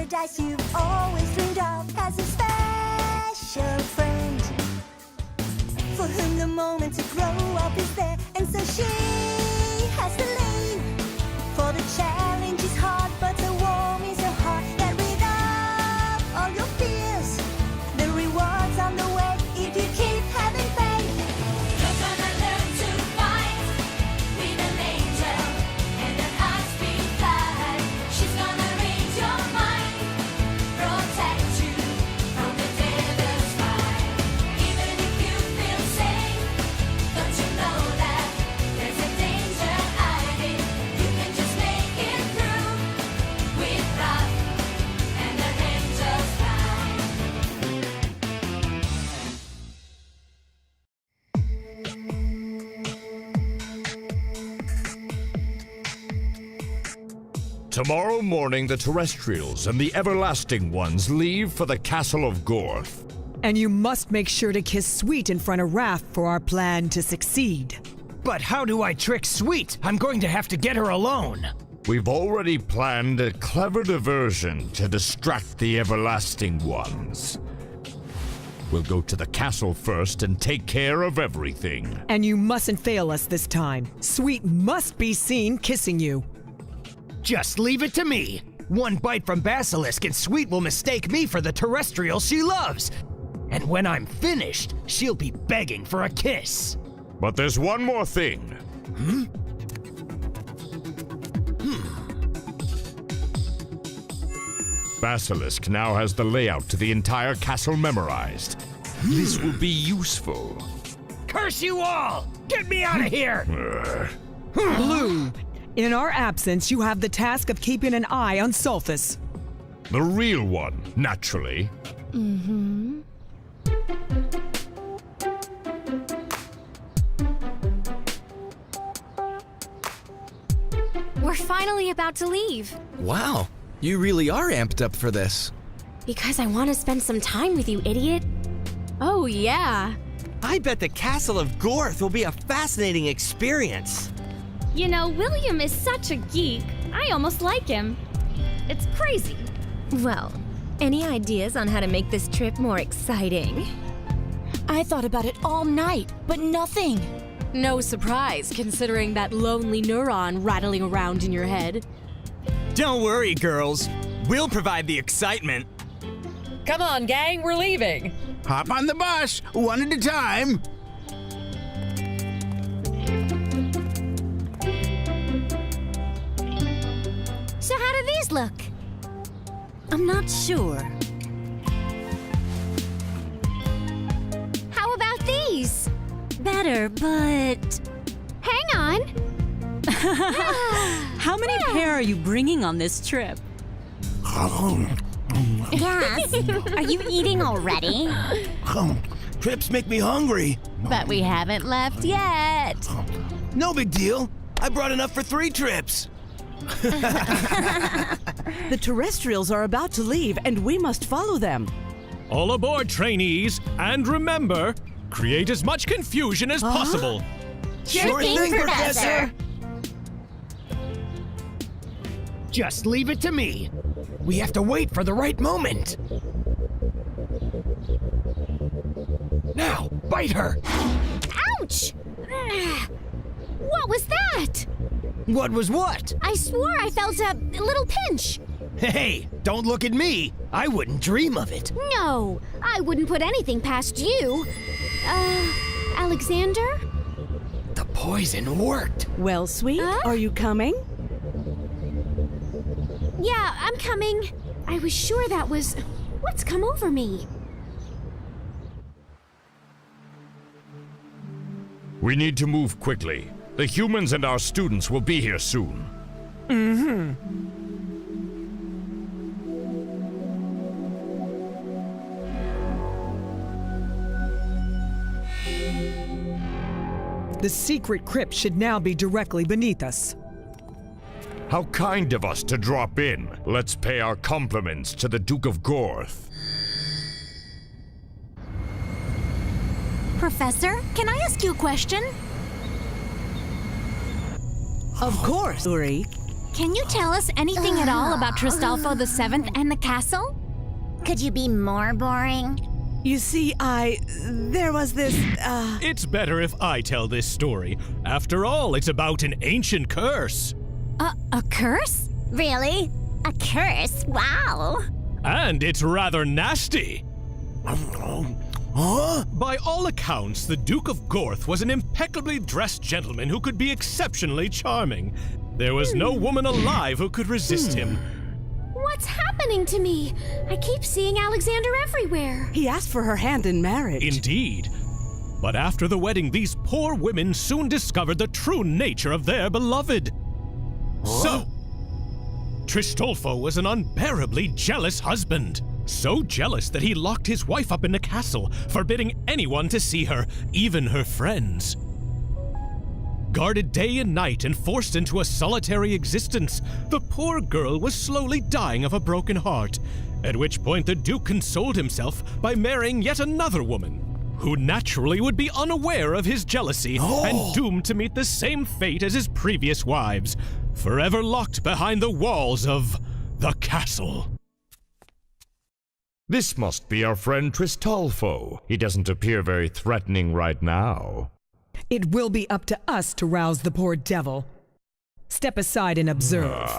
paradise you've always dreamed of has a special friend for whom the moment to grow up is there, and so she has to leave. For the challenge is hard, but the warm is so hard. Get rid of all your fears. The reward's on the way if you keep having faith. You're gonna learn to fight with an angel and an high-speed flight. She's gonna read your mind, protect you from the devil's fight. Even if you feel safe, don't you know that there's a danger hiding? You can just make it through with love and an angel's flight. Tomorrow morning, the terrestrials and the everlasting ones leave for the castle of Gorth. And you must make sure to kiss Sweet in front of Raph for our plan to succeed. But how do I trick Sweet? I'm going to have to get her alone. We've already planned a clever diversion to distract the everlasting ones. We'll go to the castle first and take care of everything. And you mustn't fail us this time. Sweet must be seen kissing you. Just leave it to me. One bite from Basilisk and Sweet will mistake me for the terrestrial she loves. And when I'm finished, she'll be begging for a kiss. But there's one more thing. Basilisk now has the layout to the entire castle memorized. This will be useful. Curse you all! Get me out of here! Blue, in our absence, you have the task of keeping an eye on Sulfus. The real one, naturally. We're finally about to leave. Wow, you really are amped up for this. Because I want to spend some time with you, idiot. Oh, yeah. I bet the Castle of Gorth will be a fascinating experience. You know, William is such a geek. I almost like him. It's crazy. Well, any ideas on how to make this trip more exciting? I thought about it all night, but nothing. No surprise, considering that lonely neuron rattling around in your head. Don't worry, girls. We'll provide the excitement. Come on, gang, we're leaving. Hop on the bus, one at a time. So how do these look? I'm not sure. How about these? Better, but... Hang on. How many pair are you bringing on this trip? Yes. Are you eating already? Trips make me hungry. But we haven't left yet. No big deal. I brought enough for 3 trips. The terrestrials are about to leave, and we must follow them. All aboard, trainees, and remember, create as much confusion as possible. Sure thing, Professor. Just leave it to me. We have to wait for the right moment. Now, bite her. Ouch! What was that? What was what? I swore I felt a little pinch. Hey, don't look at me. I wouldn't dream of it. No, I wouldn't put anything past you. Alexander? The poison worked. Well, Sweet, are you coming? Yeah, I'm coming. I was sure that was... What's come over me? We need to move quickly. The humans and our students will be here soon. The secret crypt should now be directly beneath us. How kind of us to drop in. Let's pay our compliments to the Duke of Gorth. Professor, can I ask you a question? Of course, Uri. Can you tell us anything at all about Tristolfo the Seventh and the castle? Could you be more boring? You see, there was this, It's better if I tell this story. After all, it's about an ancient curse. A curse? Really? A curse? Wow. And it's rather nasty. Huh? By all accounts, the Duke of Gorth was an impeccably dressed gentleman who could be exceptionally charming. There was no woman alive who could resist him. What's happening to me? I keep seeing Alexander everywhere. he asked for her hand in marriage. Indeed. But after the wedding, these poor women soon discovered the true nature of their beloved. So, Tristolfo was an unbearably jealous husband. So jealous that he locked his wife up in the castle, forbidding anyone to see her, even her friends. Guarded day and night and forced into a solitary existence, the poor girl was slowly dying of a broken heart, at which point the Duke consoled himself by marrying yet another woman, who naturally would be unaware of his jealousy and doomed to meet the same fate as his previous wives, forever locked behind the walls of the castle. This must be our friend Tristolfo. He doesn't appear very threatening right now. It will be up to us to rouse the poor devil. Step aside and observe.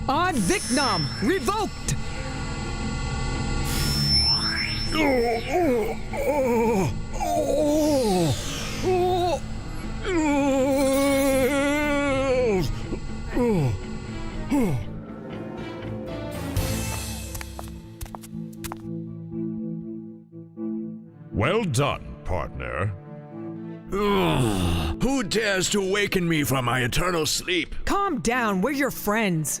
Ad Vicnam revoked! Well done, partner. Who dares to awaken me from my eternal sleep? Calm down, we're your friends.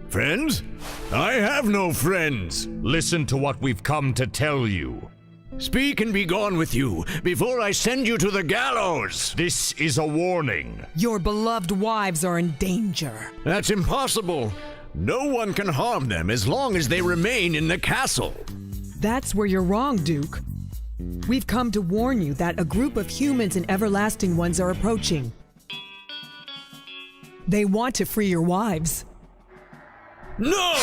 Friends? I have no friends. Listen to what we've come to tell you. Speak and be gone with you before I send you to the gallows. This is a warning. Your beloved wives are in danger. That's impossible. No one can harm them as long as they remain in the castle. That's where you're wrong, Duke. We've come to warn you that a group of humans and everlasting ones are approaching. They want to free your wives. No!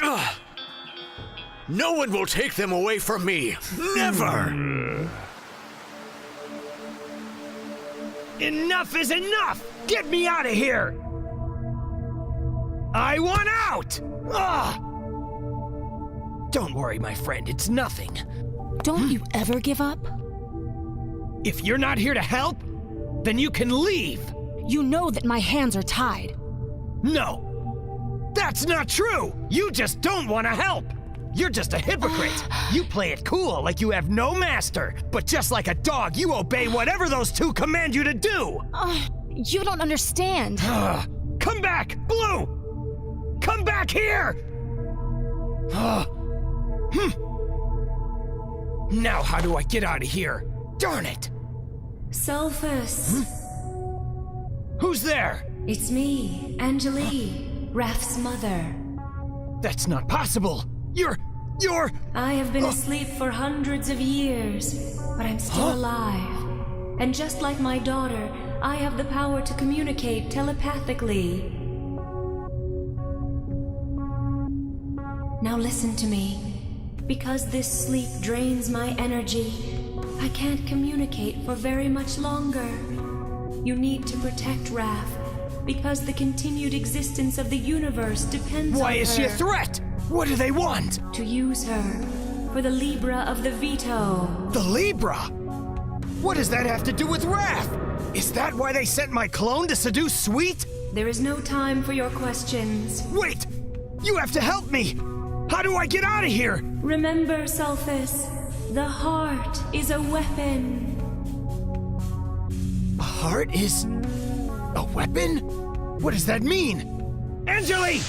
Ugh. No one will take them away from me. Never! Enough is enough! Get me out of here! I want out! Ugh. Don't worry, my friend, it's nothing. Don't you ever give up? If you're not here to help, then you can leave! You know that my hands are tied. No! That's not true! You just don't want to help! You're just a hypocrite! You play it cool like you have no master, but just like a dog, you obey whatever those two command you to do! You don't understand. Come back, Blue! Come back here! Now how do I get out of here? Darn it! Sulfus. Who's there? It's me, Angelie, Raph's mother. That's not possible! You're... I have been asleep for hundreds of years, but I'm still alive. And just like my daughter, I have the power to communicate telepathically. Now listen to me. Because this sleep drains my energy, I can't communicate for very much longer. You need to protect Raph, because the continued existence of the universe depends on her. Why is she a threat? What do they want? To use her for the Libra of the Veto. The Libra? What does that have to do with Raph? Is that why they sent my clone to seduce Sweet? There is no time for your questions. Wait! You have to help me! How do I get out of here? Remember, Sulfus, the heart is a weapon. A heart is... a weapon? What does that mean? Angelie!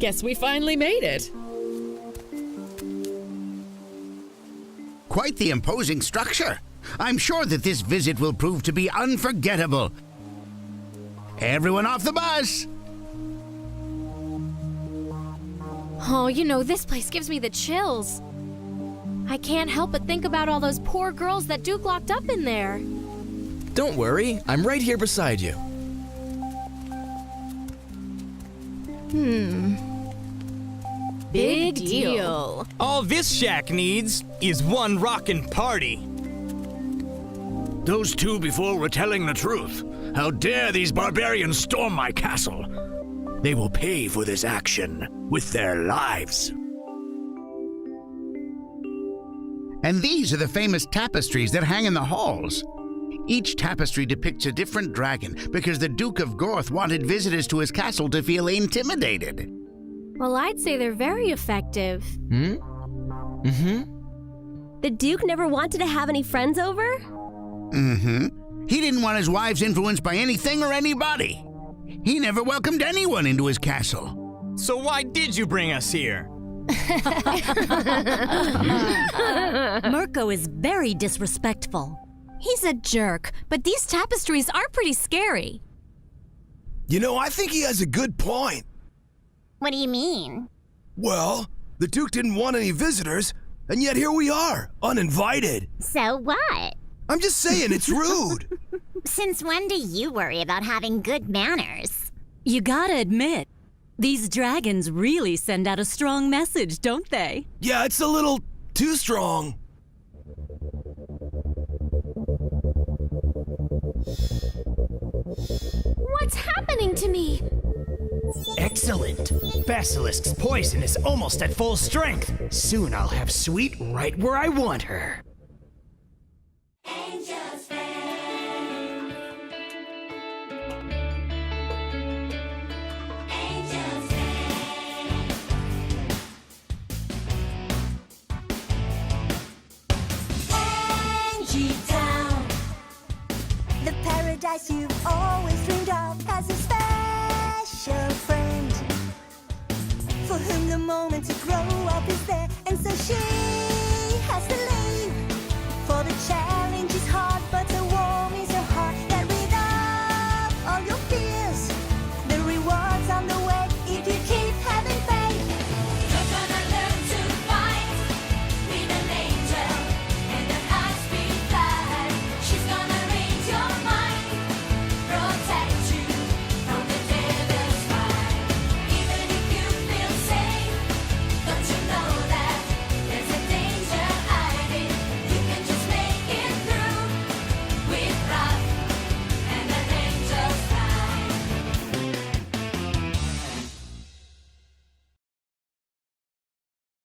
Guess we finally made it. Quite the imposing structure. I'm sure that this visit will prove to be unforgettable. Everyone off the bus! Oh, you know, this place gives me the chills. I can't help but think about all those poor girls that Duke locked up in there. Don't worry, I'm right here beside you. Big deal. All this shack needs is one rockin' party. Those two before were telling the truth. How dare these barbarians storm my castle? They will pay for this action with their lives. And these are the famous tapestries that hang in the halls. Each tapestry depicts a different dragon because the Duke of Gorth wanted visitors to his castle to feel intimidated. Well, I'd say they're very effective. The Duke never wanted to have any friends over? He didn't want his wives influenced by anything or anybody. He never welcomed anyone into his castle. So why did you bring us here? Mirko is very disrespectful. He's a jerk, but these tapestries are pretty scary. You know, I think he has a good point. What do you mean? Well, the Duke didn't want any visitors, and yet here we are, uninvited. So what? I'm just saying, it's rude. Since when do you worry about having good manners? You gotta admit, these dragons really send out a strong message, don't they? Yeah, it's a little too strong. What's happening to me? Excellent. Basilisk's poison is almost at full strength. Soon I'll have Sweet right where I want her. Angel's friend. Angel's friend. Angie Town. The paradise you